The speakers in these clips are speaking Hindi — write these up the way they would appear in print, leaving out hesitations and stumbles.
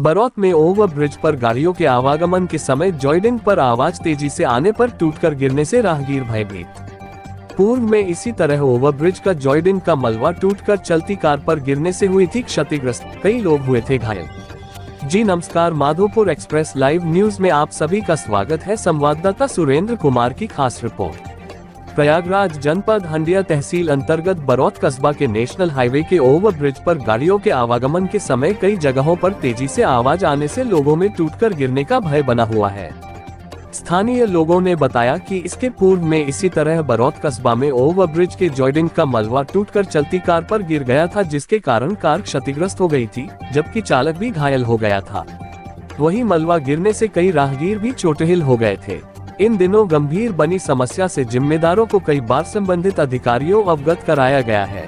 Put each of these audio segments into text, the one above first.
बरौत में ओवरब्रिज पर गाड़ियों के आवागमन के समय जॉइडिंग पर आवाज तेजी से आने पर टूटकर गिरने से राहगीर भयभीत। पूर्व में इसी तरह ओवरब्रिज का जॉइडिंग का मलबा टूटकर चलती कार पर गिरने से हुई थी क्षतिग्रस्त, कई लोग हुए थे घायल। जी नमस्कार, माधोपुर एक्सप्रेस लाइव न्यूज में आप सभी का स्वागत है। संवाददाता सुरेंद्र कुमार की खास रिपोर्ट। प्रयागराज जनपद हंडिया तहसील अंतर्गत बरौत कस्बा के नेशनल हाईवे के ओवरब्रिज पर गाड़ियों के आवागमन के समय कई जगहों पर तेजी से आवाज आने से लोगों में टूटकर गिरने का भय बना हुआ है। स्थानीय लोगों ने बताया कि इसके पूर्व में इसी तरह बरौत कस्बा में ओवरब्रिज के जॉइडिंग का मलबा टूटकर चलती कार पर गिर गया था, जिसके कारण कार क्षतिग्रस्त हो गई थी, जबकि चालक भी घायल हो गया था। वहीं मलबा गिरने से कई राहगीर भी चोटिल हो गए थे। इन दिनों गंभीर बनी समस्या से जिम्मेदारों को कई बार संबंधित अधिकारियों अवगत कराया गया है।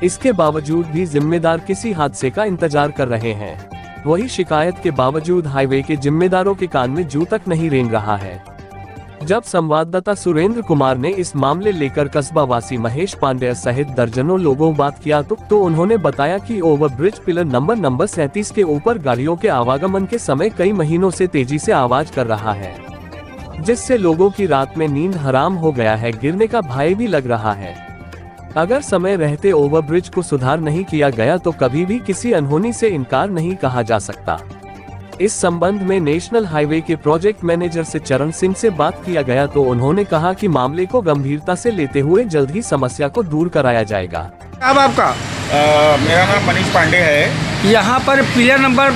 इसके बावजूद भी जिम्मेदार किसी हादसे का इंतजार कर रहे हैं। वही शिकायत के बावजूद हाईवे के जिम्मेदारों के कान में जू तक नहीं रेंग रहा है। जब संवाददाता सुरेंद्र कुमार ने इस मामले लेकर कस्बा वासी महेश पांडेय सहित दर्जनों लोगों बात किया तो उन्होंने बताया कि ओवरब्रिज पिलर नंबर 37 के ऊपर गाड़ियों के आवागमन के समय कई महीनों से तेजी से आवाज कर रहा है, जिससे लोगों की रात में नींद हराम हो गया है। गिरने का भय भी लग रहा है। अगर समय रहते ओवरब्रिज को सुधार नहीं किया गया तो कभी भी किसी अनहोनी से इनकार नहीं कहा जा सकता। इस संबंध में नेशनल हाईवे के प्रोजेक्ट मैनेजर से चरण सिंह से बात किया गया तो उन्होंने कहा कि मामले को गंभीरता से लेते हुए जल्द ही समस्या को दूर कराया जाएगा। अब आपका मेरा नाम मनीष पांडे है। यहाँ पर पिलर नंबर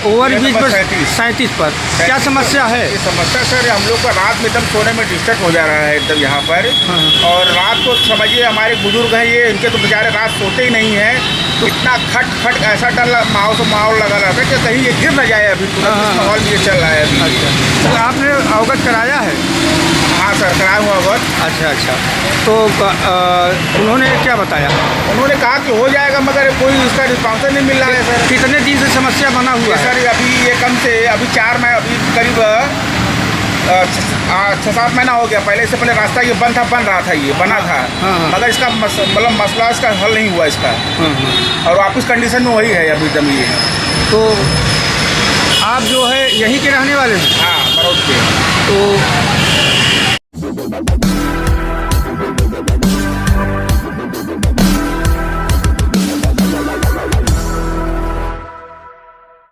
ओवरब्रिज पर 37 पर क्या समस्या है? ये समस्या सर, हम लोग का रात में एकदम सोने में डिस्टर्ब हो जा रहा है एकदम यहाँ पर। और रात को समझिए हमारे बुजुर्ग हैं ये, इनके तो बेचारे रात सोते ही नहीं हैं, तो इतना खट ऐसा डर माहौल लगा रहा था कि कहीं ये गिर न जाए। अभी तुरंत माहौल भी ये चल रहा है अभी। अच्छा, तो आपने अवगत कराया है? हाँ सर, कराया हुआ अवगत। अच्छा, तो उन्होंने क्या बताया? उन्होंने कहा कि हो जाएगा, मगर कोई इसका रिस्पॉन्स नहीं मिल रहा है सर। कितने दिन से समस्या बना हुआ है? सर अभी ये कम से अभी 4 महीने, अभी करीब 6-7 महीना हो गया। पहले, इससे पहले रास्ता ये बन रहा था, ये बना था। मगर इसका मतलब मसला इसका हल नहीं हुआ इसका। और वापस कंडीशन में वही है अभी एकदम ये। तो आप जो है यहीं के रहने वाले हैं? हाँ, बरौत के। तो